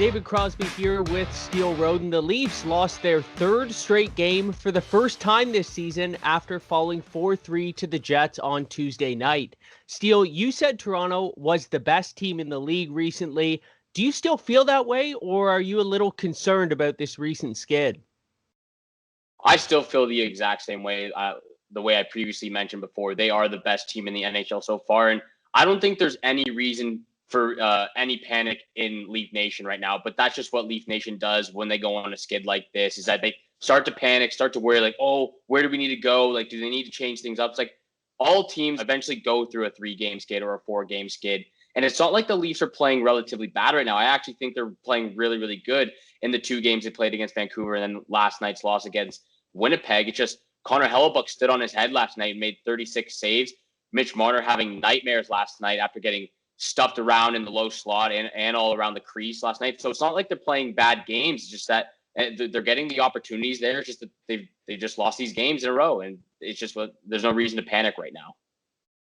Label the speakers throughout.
Speaker 1: David Crosby here with Steele Rodin. The Leafs lost their third straight game for the first time this season after falling 4-3 to the Jets on Tuesday night. Steele, you said Toronto was the best team in the league recently. Do you still feel that way, or are you a little concerned about this recent skid?
Speaker 2: I still feel the exact same way, the way I previously mentioned before. They are the best team in the NHL so far, and I don't think there's any reason for any panic in Leaf Nation right now. But that's just what Leaf Nation does when they go on a skid like this, is that they start to panic, start to worry, like, oh, where do we need to go? Like, do they need to change things up? It's like all teams eventually go through a 3-game skid or a 4-game skid. And it's not like the Leafs are playing relatively bad right now. I actually think they're playing really, really good in the 2 games they played against Vancouver and then last night's loss against Winnipeg. It's just Connor Hellebuyck stood on his head last night and made 36 saves. Mitch Marner having nightmares last night after getting stuffed around in the low slot and all around the crease last night. So it's not like they're playing bad games. It's just that they're getting the opportunities there. It's just that they just lost these games in a row, and it's just there's no reason to panic right now.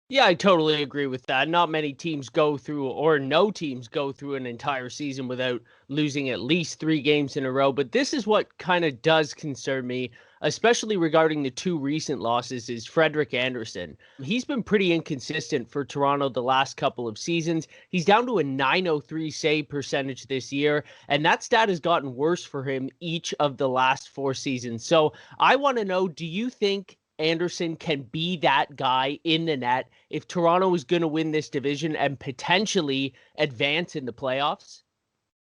Speaker 1: Yeah, I totally agree with that. Not many teams go through, or no teams go through an entire season without losing at least 3 games in a row. But this is what kind of does concern me, especially regarding the 2 recent losses, is Frederik Andersen. He's been pretty inconsistent for Toronto the last couple of seasons. He's down to a .903 save percentage this year, and that stat has gotten worse for him each of the last 4 seasons. So I want to know, do you think Andersen can be that guy in the net if Toronto is going to win this division and potentially advance in the playoffs?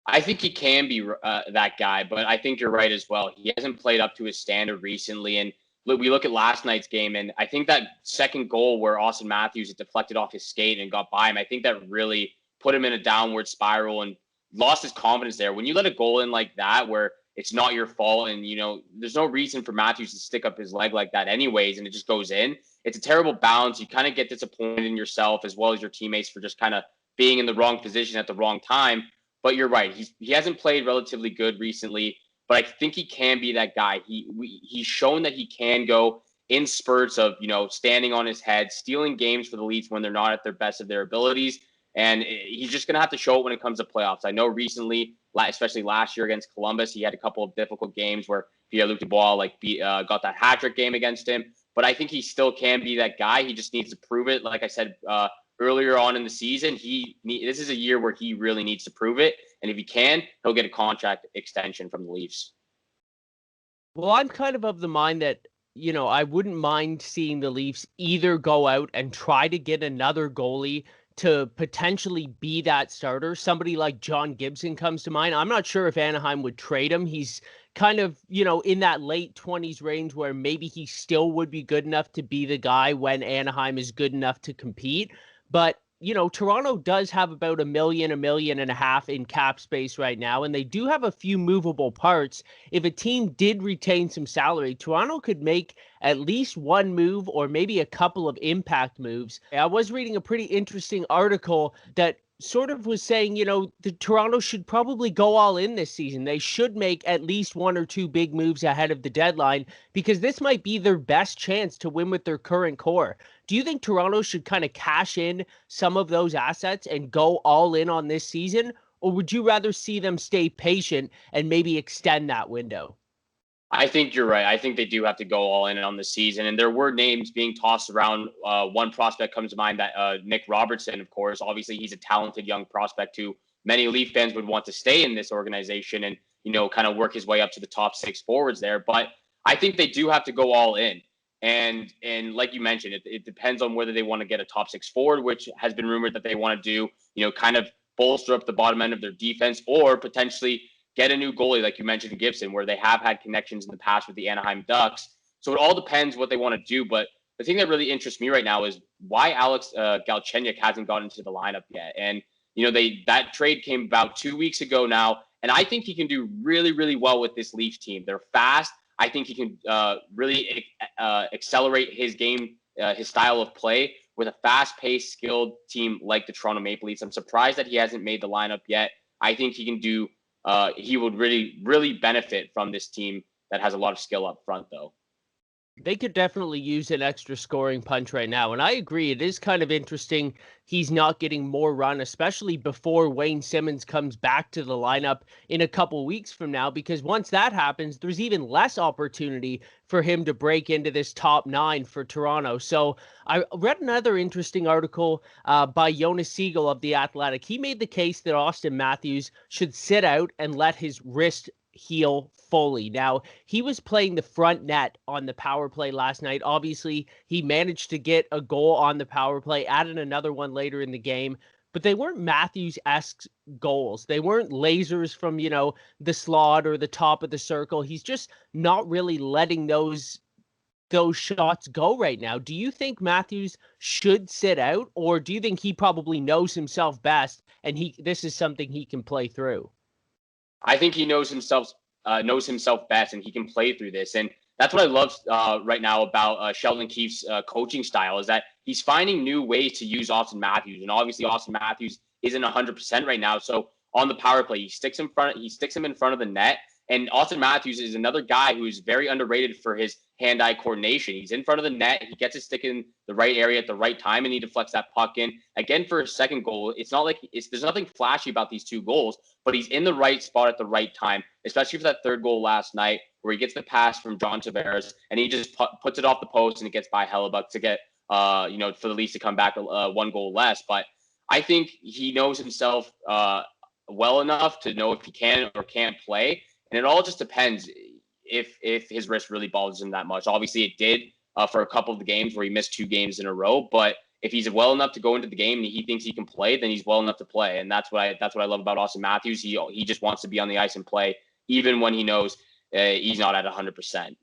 Speaker 2: I think he can be that guy, but I think you're right as well. He hasn't played up to his standard recently. And we look at last night's game, and I think that second goal where Auston Matthews had deflected off his skate and got by him, I think that really put him in a downward spiral and lost his confidence there. When you let a goal in like that, where it's not your fault, and there's no reason for Matthews to stick up his leg like that anyways, and it just goes in, it's a terrible bounce. You kind of get disappointed in yourself as well as your teammates for just kind of being in the wrong position at the wrong time. But you're right. He hasn't played relatively good recently, but I think he can be that guy. He's shown that he can go in spurts of, standing on his head, stealing games for the Leafs when they're not at their best of their abilities. And he's just going to have to show it when it comes to playoffs. I know recently, especially last year against Columbus, he had a couple of difficult games where Pierre-Luc Dubois got that hat-trick game against him. But I think he still can be that guy. He just needs to prove it. Like I said earlier on in the season, this is a year where he really needs to prove it. And if he can, he'll get a contract extension from the Leafs.
Speaker 1: Well, I'm kind of the mind that, I wouldn't mind seeing the Leafs either go out and try to get another goalie to potentially be that starter. Somebody like John Gibson comes to mind. I'm not sure if Anaheim would trade him. He's kind of, in that late 20s range where maybe he still would be good enough to be the guy when Anaheim is good enough to compete. But Toronto does have about $1 million and a half in cap space right now, and they do have a few movable parts. If a team did retain some salary, Toronto could make at least one move or maybe a couple of impact moves. I was reading a pretty interesting article that sort of was saying, the Toronto should probably go all in this season. They should make at least 1 or 2 big moves ahead of the deadline because this might be their best chance to win with their current core. Do you think Toronto should kind of cash in some of those assets and go all in on this season? Or would you rather see them stay patient and maybe extend that window?
Speaker 2: I think you're right. I think they do have to go all in on the season. And there were names being tossed around. One prospect comes to mind, that Nick Robertson, of course. Obviously, he's a talented young prospect who many Leaf fans would want to stay in this organization and, kind of work his way up to the top 6 forwards there. But I think they do have to go all in. And like you mentioned, it depends on whether they want to get a top 6 forward, which has been rumored that they want to do, kind of bolster up the bottom end of their defense, or potentially get a new goalie, like you mentioned, Gibson, where they have had connections in the past with the Anaheim Ducks. So it all depends what they want to do. But the thing that really interests me right now is why Alex Galchenyuk hasn't gotten into the lineup yet. And, that trade came about 2 weeks ago now. And I think he can do really, really well with this Leafs team. They're fast. I think he can really accelerate his game, his style of play with a fast-paced, skilled team like the Toronto Maple Leafs. I'm surprised that he hasn't made the lineup yet. I think he can do he would really, really benefit from this team that has a lot of skill up front, though.
Speaker 1: They could definitely use an extra scoring punch right now. And I agree, it is kind of interesting he's not getting more run, especially before Wayne Simmonds comes back to the lineup in a couple weeks from now, because once that happens, there's even less opportunity for him to break into this top nine for Toronto. So I read another interesting article by Jonas Siegel of The Athletic. He made the case that Austin Matthews should sit out and let his wrist heal fully. Now, he was playing the front net on the power play last night. Obviously, he managed to get a goal on the power play, added another one later in the game, but they weren't Matthews-esque goals. They weren't lasers from, the slot or the top of the circle. He's just not really letting those shots go right now. Do you think Matthews should sit out, or do you think he probably knows himself best and this is something he can play through?
Speaker 2: I think he knows himself best, and he can play through this. And that's what I love right now about Sheldon Keefe's coaching style, is that he's finding new ways to use Austin Matthews. And obviously, Austin Matthews isn't 100% right now. So on the power play, he sticks him in front of the net. And Austin Matthews is another guy who is very underrated for his hand-eye coordination. He's in front of the net. He gets his stick in the right area at the right time, and he deflects that puck in. Again, for his second goal, it's not like there's nothing flashy about these two goals, but he's in the right spot at the right time, especially for that third goal last night where he gets the pass from John Tavares, and he just puts it off the post, and it gets by Hellebuck to get, for the Leafs to come back one goal less. But I think he knows himself well enough to know if he can or can't play. And it all just depends if his wrist really bothers him that much. Obviously, it did for a couple of the games where he missed 2 games in a row. But if he's well enough to go into the game and he thinks he can play, then he's well enough to play. And that's what I love about Austin Matthews. He just wants to be on the ice and play, even when he knows he's not at 100%.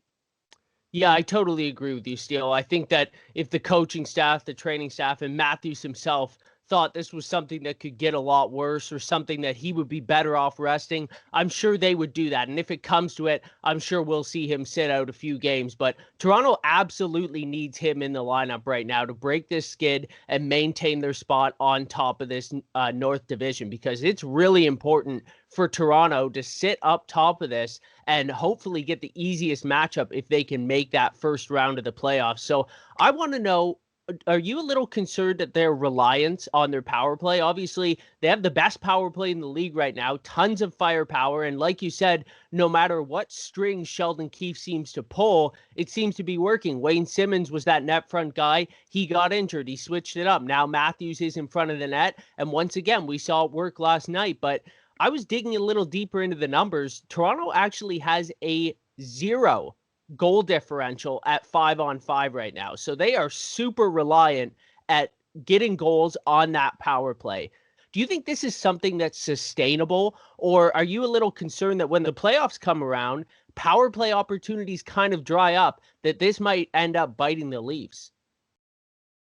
Speaker 1: Yeah, I totally agree with you, Steele. I think that if the coaching staff, the training staff, and Matthews himself thought this was something that could get a lot worse or something that he would be better off resting, I'm sure they would do that. And if it comes to it, I'm sure we'll see him sit out a few games. But Toronto absolutely needs him in the lineup right now to break this skid and maintain their spot on top of this North Division, because it's really important for Toronto to sit up top of this and hopefully get the easiest matchup if they can make that first round of the playoffs. So I want to know, are you a little concerned at their reliance on their power play? Obviously, they have the best power play in the league right now, tons of firepower. And like you said, no matter what string Sheldon Keefe seems to pull, it seems to be working. Wayne Simmonds was that net front guy. He got injured. He switched it up. Now Matthews is in front of the net. And once again, we saw it work last night. But I was digging a little deeper into the numbers. Toronto actually has a 0 goal differential at 5-on-5 right now. So they are super reliant at getting goals on that power play. Do you think this is something that's sustainable, or are you a little concerned that when the playoffs come around, power play opportunities kind of dry up, that this might end up biting the Leafs?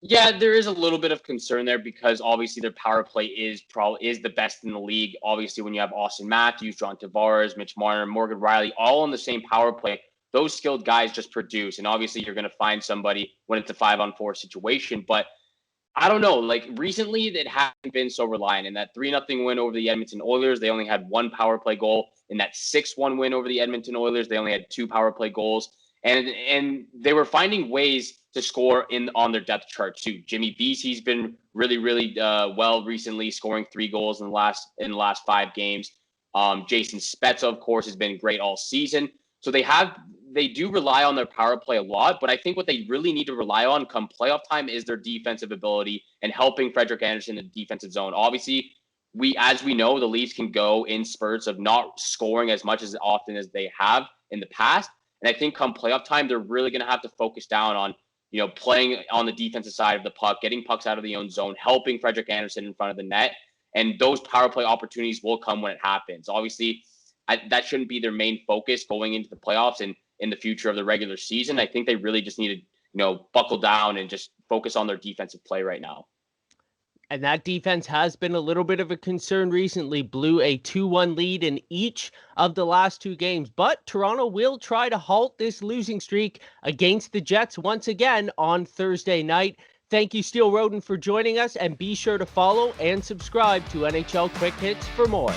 Speaker 2: Yeah, there is a little bit of concern there because obviously their power play is the best in the league. Obviously, when you have Austin Matthews, John Tavares, Mitch Marner, Morgan Rielly, all on the same power play, those skilled guys just produce. And obviously you're going to find somebody when it's a 5-on-4 situation. But I don't know, like recently it hasn't been so reliant. In that 3-0 win over the Edmonton Oilers, they only had 1 power play goal. In that 6-1 win over the Edmonton Oilers, they only had 2 power play goals. And they were finding ways to score on their depth chart too. Jimmy Vesey's been really, really well recently, scoring 3 goals in the last 5 games. Jason Spezza, of course, has been great all season. So they do rely on their power play a lot, but I think what they really need to rely on come playoff time is their defensive ability and helping Frederik Andersen in the defensive zone. Obviously, as we know, the Leafs can go in spurts of not scoring as much as often as they have in the past. And I think come playoff time, they're really going to have to focus down on, playing on the defensive side of the puck, getting pucks out of the own zone, helping Frederik Andersen in front of the net. And those power play opportunities will come when it happens. Obviously, that shouldn't be their main focus going into the playoffs and in the future of the regular season. I think they really just need to, buckle down and just focus on their defensive play right now.
Speaker 1: And that defense has been a little bit of a concern recently. Blew a 2-1 lead in each of the last 2 games. But Toronto will try to halt this losing streak against the Jets once again on Thursday night. Thank you, Steele Rodin, for joining us. And be sure to follow and subscribe to NHL Quick Hits for more.